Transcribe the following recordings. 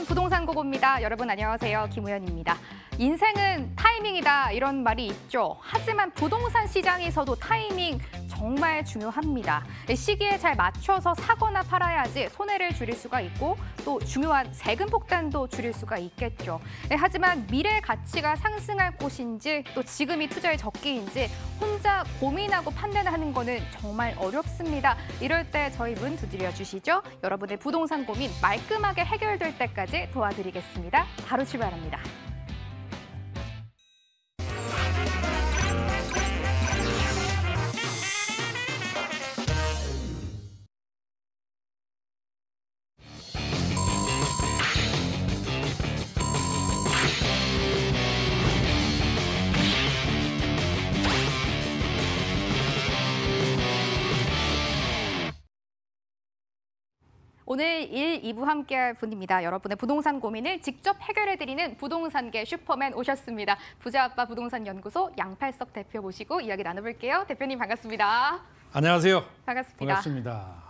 부동산 고고입니다. 여러분 안녕하세요. 김우연입니다. 인생은 타이밍이다 이런 말이 있죠. 하지만 부동산 시장에서도 타이밍 정말 중요합니다. 시기에 잘 맞춰서 사거나 팔아야지 손해를 줄일 수가 있고 또 중요한 세금 폭탄도 줄일 수가 있겠죠. 하지만 미래 가치가 상승할 곳인지 또 지금이 투자의 적기인지 혼자 고민하고 판단하는 거는 정말 어렵습니다. 이럴 때 저희 문 두드려 주시죠. 여러분의 부동산 고민 말끔하게 해결될 때까지 도와드리겠습니다. 바로 출발합니다. 오늘 1, 2부 함께할 분입니다. 여러분의 부동산 고민을 직접 해결해드리는 부동산계 슈퍼맨 오셨습니다. 부자아빠 부동산연구소 양팔석 대표 모시고 이야기 나눠볼게요. 대표님 반갑습니다. 안녕하세요. 반갑습니다. 반갑습니다.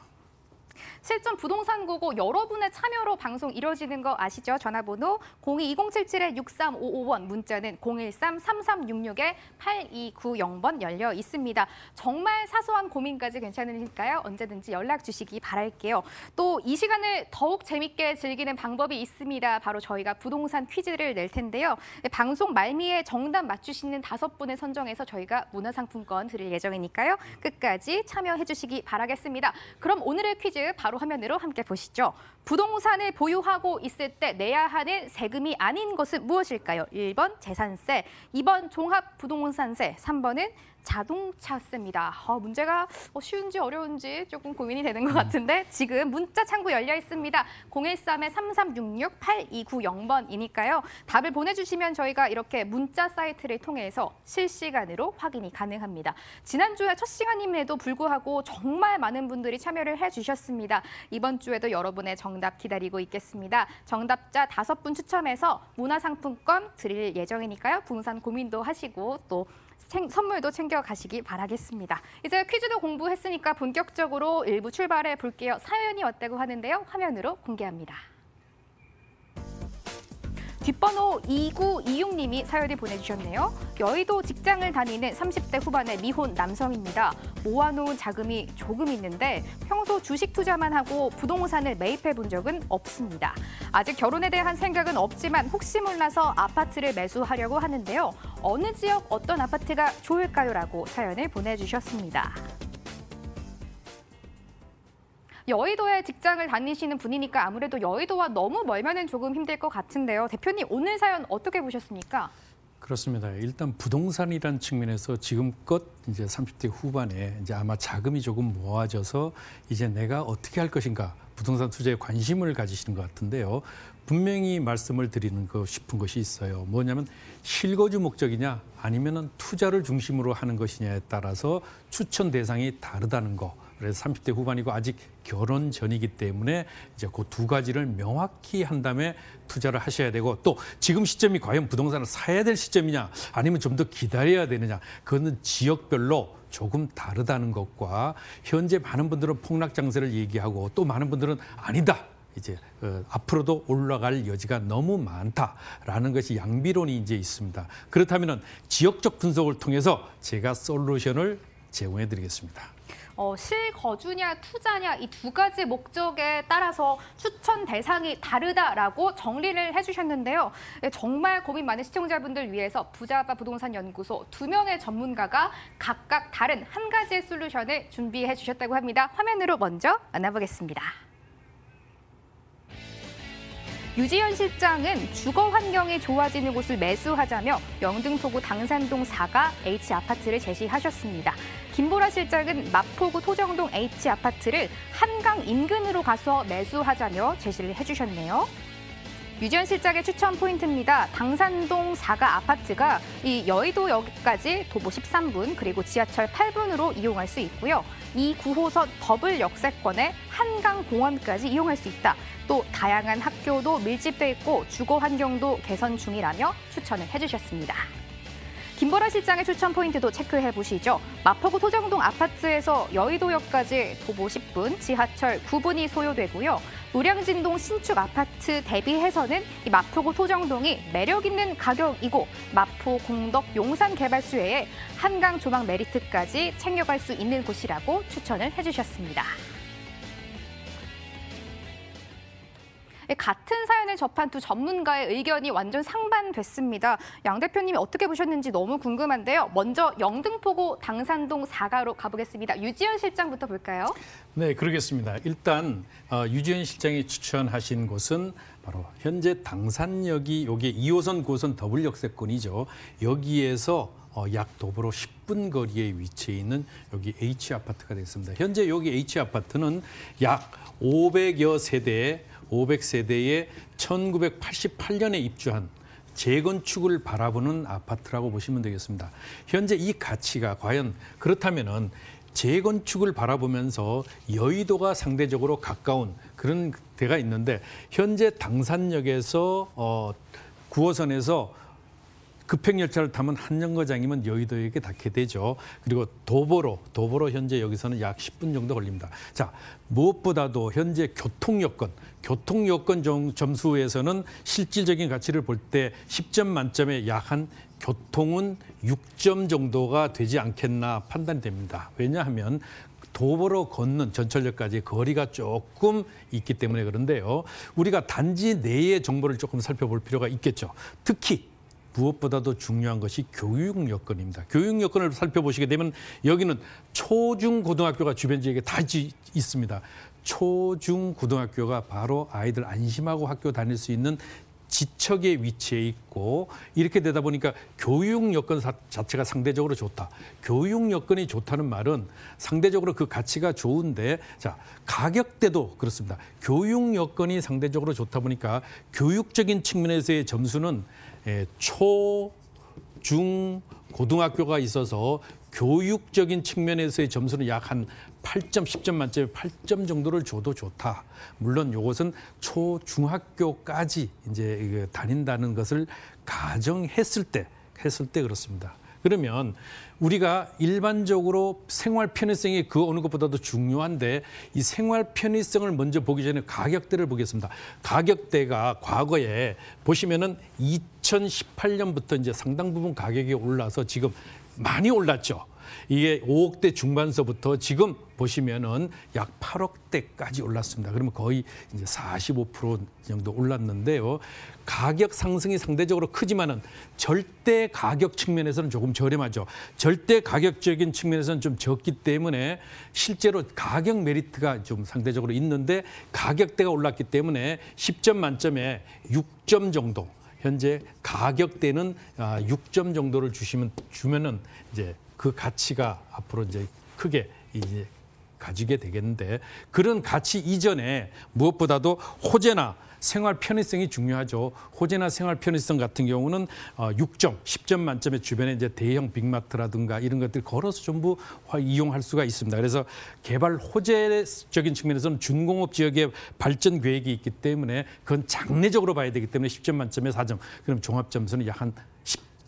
실전 부동산 고고 여러분의 참여로 방송 이뤄지는 거 아시죠? 전화번호 02-2077-6355번, 문자는 013-3366-8290번 열려 있습니다. 정말 사소한 고민까지 괜찮으니까요. 언제든지 연락 주시기 바랄게요. 또 이 시간을 더욱 재밌게 즐기는 방법이 있습니다. 바로 저희가 부동산 퀴즈를 낼 텐데요. 방송 말미에 정답 맞추시는 5분을 선정해서 저희가 문화상품권 드릴 예정이니까요. 끝까지 참여해 주시기 바라겠습니다. 그럼 오늘의 퀴즈 바로 화면으로 함께 보시죠. 부동산을 보유하고 있을 때 내야 하는 세금이 아닌 것은 무엇일까요? 1번 재산세, 2번 종합부동산세, 3번은 자동차세입니다. 문제가 쉬운지 어려운지 조금 고민이 되는 것 같은데 지금 문자 창구 열려 있습니다. 013-3366-8290번이니까요. 답을 보내주시면 저희가 이렇게 문자 사이트를 통해서 실시간으로 확인이 가능합니다. 지난주에 첫 시간임에도 불구하고 정말 많은 분들이 참여를 해주셨습니다. 이번 주에도 여러분의 정답 기다리고 있겠습니다. 정답자 5분 추첨해서 문화상품권 드릴 예정이니까요. 부동산 고민도 하시고 또 선물도 챙겨가시기 바라겠습니다. 이제 퀴즈도 공부했으니까 본격적으로 일부 출발해 볼게요. 사연이 왔다고 하는데요. 화면으로 공개합니다. 뒷번호 2926님이 사연을 보내주셨네요. 여의도 직장을 다니는 30대 후반의 미혼 남성입니다. 모아놓은 자금이 조금 있는데 평소 주식 투자만 하고 부동산을 매입해 본 적은 없습니다. 아직 결혼에 대한 생각은 없지만 혹시 몰라서 아파트를 매수하려고 하는데요. 어느 지역 어떤 아파트가 좋을까요? 라고 사연을 보내주셨습니다. 여의도에 직장을 다니시는 분이니까 아무래도 여의도와 너무 멀면은 조금 힘들 것 같은데요. 대표님, 오늘 사연 어떻게 보셨습니까? 그렇습니다. 일단 부동산이라는 측면에서 지금껏 이제 30대 후반에 이제 아마 자금이 조금 모아져서 이제 내가 어떻게 할 것인가 부동산 투자에 관심을 가지시는 것 같은데요. 분명히 말씀을 드리는 거 싶은 것이 있어요. 뭐냐면 실거주 목적이냐 아니면은 투자를 중심으로 하는 것이냐에 따라서 추천 대상이 다르다는 거. 그래서 30대 후반이고 아직 결혼 전이기 때문에 이제 그 두 가지를 명확히 한 다음에 투자를 하셔야 되고 또 지금 시점이 과연 부동산을 사야 될 시점이냐 아니면 좀 더 기다려야 되느냐 그거는 지역별로 조금 다르다는 것과 현재 많은 분들은 폭락 장세를 얘기하고 또 많은 분들은 아니다. 이제 앞으로도 올라갈 여지가 너무 많다라는 것이 양비론이 이제 있습니다. 그렇다면은 지역적 분석을 통해서 제가 솔루션을 제공해 드리겠습니다. 실거주냐 투자냐 이 두 가지 목적에 따라서 추천 대상이 다르다라고 정리를 해주셨는데요. 정말 고민 많은 시청자분들 위해서 부자아빠 부동산 연구소 2명의 전문가가 각각 다른 한 가지의 솔루션을 준비해 주셨다고 합니다. 화면으로 먼저 만나보겠습니다. 유지현 실장은 주거 환경이 좋아지는 곳을 매수하자며 영등포구 당산동 4가 H아파트를 제시하셨습니다. 김보라 실장은 마포구 토정동 H아파트를 한강 인근으로 가서 매수하자며 제시를 해주셨네요. 유지현 실장의 추천 포인트입니다. 당산동 4가 아파트가 이 여의도역까지 도보 13분 그리고 지하철 8분으로 이용할 수 있고요. 이 9호선 더블 역세권에 한강공원까지 이용할 수 있다. 또 다양한 학교도 밀집돼 있고 주거 환경도 개선 중이라며 추천을 해주셨습니다. 김보라 실장의 추천 포인트도 체크해 보시죠. 마포구 토정동 아파트에서 여의도역까지 도보 10분, 지하철 9분이 소요되고요. 노량진동 신축 아파트 대비해서는 이 마포구 토정동이 매력 있는 가격이고 마포, 공덕, 용산 개발수 외에 한강 조망 메리트까지 챙겨갈 수 있는 곳이라고 추천을 해주셨습니다. 같은 사연을 접한 두 전문가의 의견이 완전 상반됐습니다. 양 대표님이 어떻게 보셨는지 너무 궁금한데요. 먼저 영등포구 당산동 4가로 가보겠습니다. 유지연 실장부터 볼까요? 네, 그러겠습니다. 일단 유지연 실장이 추천하신 곳은 바로 현재 당산역이 여기 2호선, 9호선 더블 역세권이죠. 여기에서 약 도보로 10분 거리에 위치해 있는 여기 H아파트가 되겠습니다. 현재 여기 H아파트는 약 500여 세대에 500세대에 1988년에 입주한 재건축을 바라보는 아파트라고 보시면 되겠습니다. 현재 이 가치가 과연 그렇다면은 재건축을 바라보면서 여의도가 상대적으로 가까운 그런 데가 있는데 현재 당산역에서 9호선에서 급행열차를 타면 한 정거장이면 여의도역에 닿게 되죠. 그리고 도보로 현재 여기서는 약 10분 정도 걸립니다. 자, 무엇보다도 현재 교통여건 점수에서는 실질적인 가치를 볼 때 10점 만점에 약 한 교통은 6점 정도가 되지 않겠나 판단이 됩니다. 왜냐하면 도보로 걷는 전철역까지 거리가 조금 있기 때문에 그런데요. 우리가 단지 내의 정보를 조금 살펴볼 필요가 있겠죠. 특히 무엇보다도 중요한 것이 교육 여건입니다. 교육 여건을 살펴보시게 되면 여기는 초중고등학교가 주변 지역에 다 있습니다. 초중고등학교가 바로 아이들 안심하고 학교 다닐 수 있는 지척에 위치해 있고 이렇게 되다 보니까 교육 여건 자체가 상대적으로 좋다. 교육 여건이 좋다는 말은 상대적으로 그 가치가 좋은데 자, 가격대도 그렇습니다. 교육 여건이 상대적으로 좋다 보니까 교육적인 측면에서의 점수는 초, 중, 고등학교가 있어서 교육적인 측면에서의 점수는 약 한 8점, 10점 만점에 8점 정도를 줘도 좋다. 물론 이것은 초, 중학교까지 이제 다닌다는 것을 가정했을 때 그렇습니다. 그러면 우리가 일반적으로 생활 편의성이 그 어느 것보다도 중요한데 이 생활 편의성을 먼저 보기 전에 가격대를 보겠습니다. 가격대가 과거에 보시면은 2018년부터 이제 상당 부분 가격이 올라서 지금 많이 올랐죠. 이게 5억대 중반서부터 지금 보시면은 약 8억대까지 올랐습니다. 그러면 거의 이제 45% 정도 올랐는데요. 가격 상승이 상대적으로 크지만은 절대 가격 측면에서는 조금 저렴하죠. 절대 가격적인 측면에서는 좀 적기 때문에 실제로 가격 메리트가 좀 상대적으로 있는데 가격대가 올랐기 때문에 10점 만점에 6점 정도. 현재 가격대는 6점 정도를 주면은 이제 그 가치가 앞으로 이제 크게 이제 가지게 되겠는데 그런 가치 이전에 무엇보다도 호재나 생활 편의성이 중요하죠. 호재나 생활 편의성 같은 경우는 6점, 10점 만점에 주변에 이제 대형 빅마트라든가 이런 것들 걸어서 전부 이용할 수가 있습니다. 그래서 개발 호재적인 측면에서는 준공업 지역의 발전 계획이 있기 때문에 그건 장래적으로 봐야 되기 때문에 10점 만점에 4점. 그럼 종합 점수는 약 한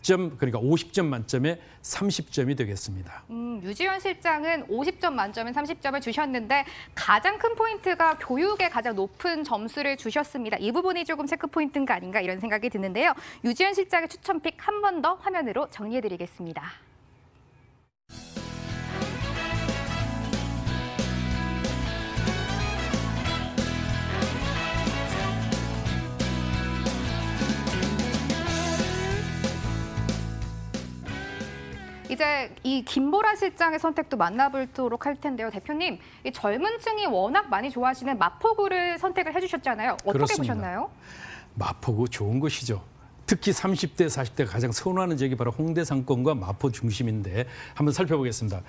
10점, 그러니까 50점 만점에 30점이 되겠습니다. 유지연 실장은 50점 만점에 30점을 주셨는데 가장 큰 포인트가 교육에 가장 높은 점수를 주셨습니다. 이 부분이 조금 체크 포인트인가 아닌가 이런 생각이 드는데요. 유지연 실장의 추천픽 한 번 더 화면으로 정리해드리겠습니다. 이제 이 김보라 실장의 선택도 만나보도록 할 텐데요. 대표님, 이 젊은 층이 워낙 많이 좋아하시는 마포구를 선택을 해주셨잖아요. 어떻게 그렇습니다. 보셨나요? 마포구 좋은 곳이죠. 특히 30대, 40대가 가장 선호하는 지역이 바로 홍대 상권과 마포 중심인데 한번 살펴보겠습니다.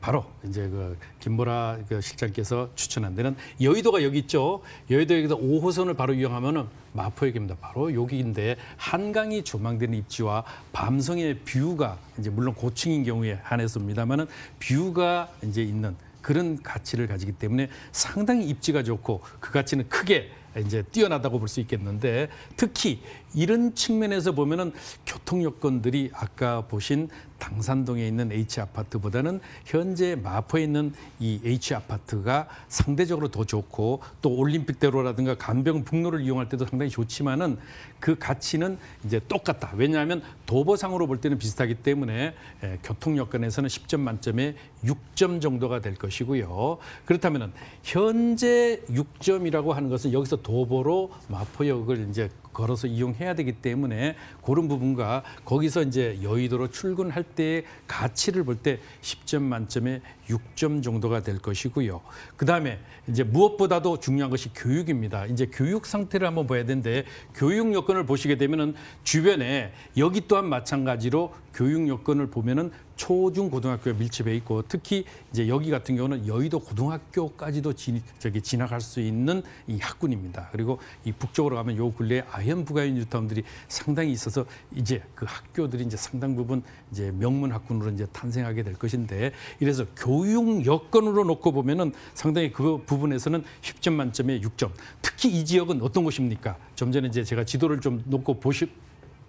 바로 이제 그 김보라 실장께서 추천한 데는 여의도가 여기 있죠. 여의도역에서 5호선을 바로 이용하면은 마포역입니다. 바로 여기인데 한강이 조망되는 입지와 밤성의 뷰가 이제 물론 고층인 경우에 한해서입니다만은 뷰가 이제 있는 그런 가치를 가지기 때문에 상당히 입지가 좋고 그 가치는 크게 이제 뛰어나다고 볼 수 있겠는데 특히 이런 측면에서 보면은 교통 여건들이 아까 보신 당산동에 있는 H아파트보다는 현재 마포에 있는 이 H아파트가 상대적으로 더 좋고 또 올림픽대로라든가 간병북로를 이용할 때도 상당히 좋지만은 그 가치는 이제 똑같다. 왜냐하면 도보상으로 볼 때는 비슷하기 때문에 교통 여건에서는 10점 만점에 6점 정도가 될 것이고요. 그렇다면은 현재 6점이라고 하는 것은 여기서 도보로 마포역을 이제 걸어서 이용해야 되기 때문에 그런 부분과 거기서 이제 여의도로 출근할 때의 가치를 볼 때 10점 만점에 6점 정도가 될 것이고요. 그다음에 이제 무엇보다도 중요한 것이 교육입니다. 이제 교육 상태를 한번 봐야 되는데 교육 여건을 보시게 되면은 주변에 여기 또한 마찬가지로 교육 여건을 보면은 초중 고등학교에 밀집해 있고 특히 이제 여기 같은 경우는 여의도 고등학교까지도 지나갈 수 있는 이 학군입니다. 그리고 이 북쪽으로 가면 요 근래에 아현 부가인 뉴타운들이 상당히 있어서 이제 그 학교들이 이제 상당 부분 이제 명문 학군으로 이제 탄생하게 될 것인데 이래서 교육 여건으로 놓고 보면은 상당히 그 부분에서는 10점 만점에 6점. 특히 이 지역은 어떤 곳입니까? 좀 전에 이제 제가 지도를 좀 놓고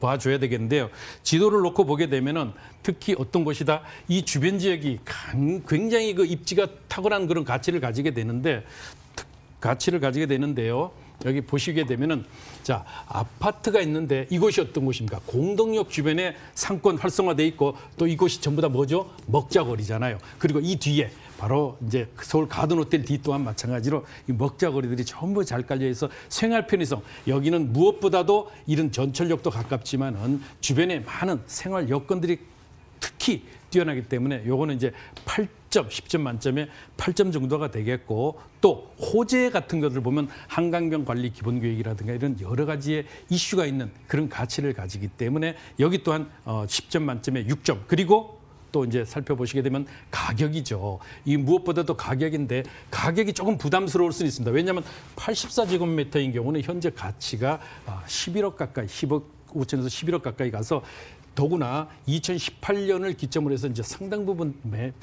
봐줘야 되겠는데요. 지도를 놓고 보게 되면은 특히 어떤 곳이다. 이 주변 지역이 굉장히 그 입지가 탁월한 그런 가치를 가지게 되는데요. 여기 보시게 되면은 자 아파트가 있는데 이곳이 어떤 곳입니까? 공덕역 주변에 상권 활성화돼 있고 또 이곳이 전부 다 뭐죠? 먹자거리잖아요. 그리고 이 뒤에 바로 이제 서울 가든호텔 뒤 또한 마찬가지로 이 먹자거리들이 전부 잘 깔려 있어 생활 편의성 여기는 무엇보다도 이런 전철역도 가깝지만은 주변에 많은 생활 여건들이 특히 뛰어나기 때문에 요거는 이제 8점, 10점 만점에 8점 정도가 되겠고 또 호재 같은 것을 보면 한강변 관리 기본계획이라든가 이런 여러 가지의 이슈가 있는 그런 가치를 가지기 때문에 여기 또한 10점 만점에 6점 그리고 또 이제 살펴보시게 되면 가격이죠. 이 무엇보다도 가격인데 가격이 조금 부담스러울 수는 있습니다. 왜냐하면 84제곱미터인 경우는 현재 가치가 11억 가까이 10억 5천에서 11억 가까이 가서 더구나 2018년을 기점으로 해서 이제 상당 부분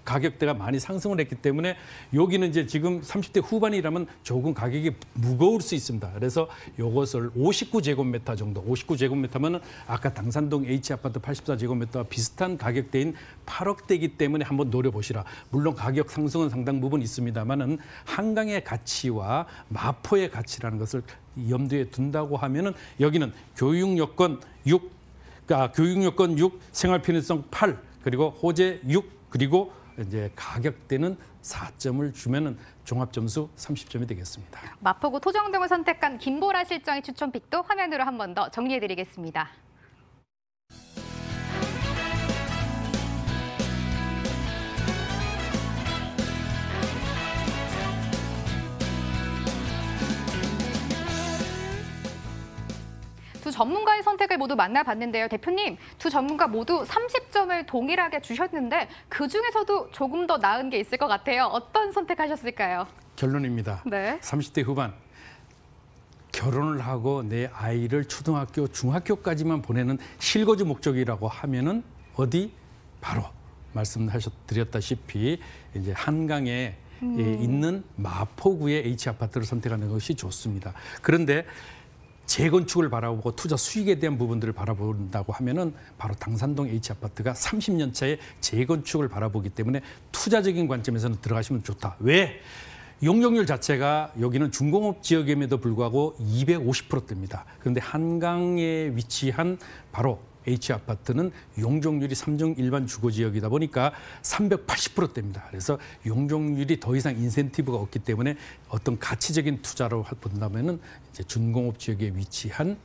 가격대가 많이 상승을 했기 때문에 여기는 이제 지금 30대 후반이라면 조금 가격이 무거울 수 있습니다. 그래서 이것을 59제곱미터 정도, 59제곱미터면은 아까 당산동 H아파트 84제곱미터와 비슷한 가격대인 8억대이기 때문에 한번 노려보시라. 물론 가격 상승은 상당 부분 있습니다만은 한강의 가치와 마포의 가치라는 것을 염두에 둔다고 하면은 여기는 교육 여건 6, 교육 여건 6, 생활 편의성 8, 그리고 호재 6, 그리고 이제 가격대는 4점을 주면은 종합 점수 30점이 되겠습니다. 마포구 토정동을 선택한 김보라 실장의 추천픽도 화면으로 한 번 더 정리해드리겠습니다. 두 전문가의 선택을 모두 만나봤는데요. 대표님, 두 전문가 모두 30점을 동일하게 주셨는데 그중에서도 조금 더 나은 게 있을 것 같아요. 어떤 선택하셨을까요? 결론입니다. 네. 30대 후반. 결혼을 하고 내 아이를 초등학교, 중학교까지만 보내는 실거주 목적이라고 하면은 어디? 바로 말씀드렸다시피 이제 한강에 있는 마포구의 H아파트를 선택하는 것이 좋습니다. 그런데 재건축을 바라보고 투자 수익에 대한 부분들을 바라본다고 하면은 바로 당산동 H아파트가 30년 차에 재건축을 바라보기 때문에 투자적인 관점에서는 들어가시면 좋다. 왜? 용적률 자체가 여기는 중공업 지역임에도 불구하고 250%대입니다. 그런데 한강에 위치한 바로 H아파트는 용적률이 3종 일반 주거지역이다 보니까 380%대입니다. 그래서 용적률이 더 이상 인센티브가 없기 때문에 어떤 가치적인 투자로 본다면은 이제 준공업 지역에 위치한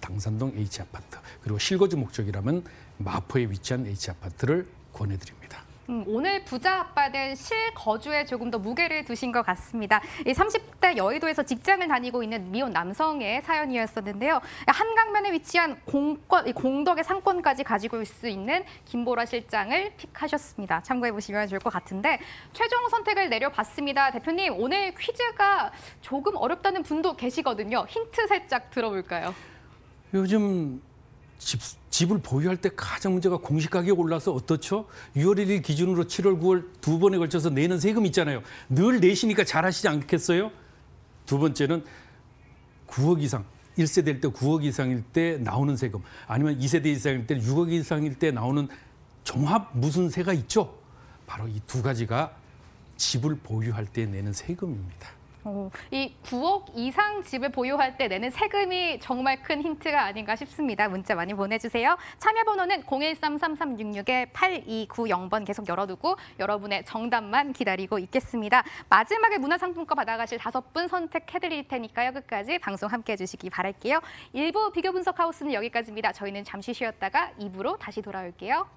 당산동 H아파트 그리고 실거주 목적이라면 마포에 위치한 H아파트를 권해드립니다. 오늘 부자 아빠는 실거주에 조금 더 무게를 두신 것 같습니다. 30대 여의도에서 직장을 다니고 있는 미혼 남성의 사연이었었는데요. 한강변에 위치한 공덕의 상권까지 가지고 올 수 있는 김보라 실장을 픽하셨습니다. 참고해 보시면 좋을 것 같은데 최종 선택을 내려봤습니다. 대표님, 오늘 퀴즈가 조금 어렵다는 분도 계시거든요. 힌트 살짝 들어볼까요? 요즘 집을 보유할 때 가장 문제가 공시가격이 올라서 어떻죠? 6월 1일 기준으로 7월, 9월 두 번에 걸쳐서 내는 세금 있잖아요. 늘 내시니까 잘하시지 않겠어요? 두 번째는 9억 이상 1세대일 때 9억 이상일 때 나오는 세금, 아니면 2세대 이상일 때 6억 이상일 때 나오는 종합 무슨 세가 있죠? 바로 이 두 가지가 집을 보유할 때 내는 세금입니다. 이 9억 이상 집을 보유할 때 내는 세금이 정말 큰 힌트가 아닌가 싶습니다. 문자 많이 보내주세요. 참여 번호는 013-366-8290번 계속 열어두고 여러분의 정답만 기다리고 있겠습니다. 마지막에 문화상품권 받아가실 5분 선택해드릴 테니까요. 끝까지 방송 함께해 주시기 바랄게요. 1부 비교 분석 하우스는 여기까지입니다. 저희는 잠시 쉬었다가 2부로 다시 돌아올게요.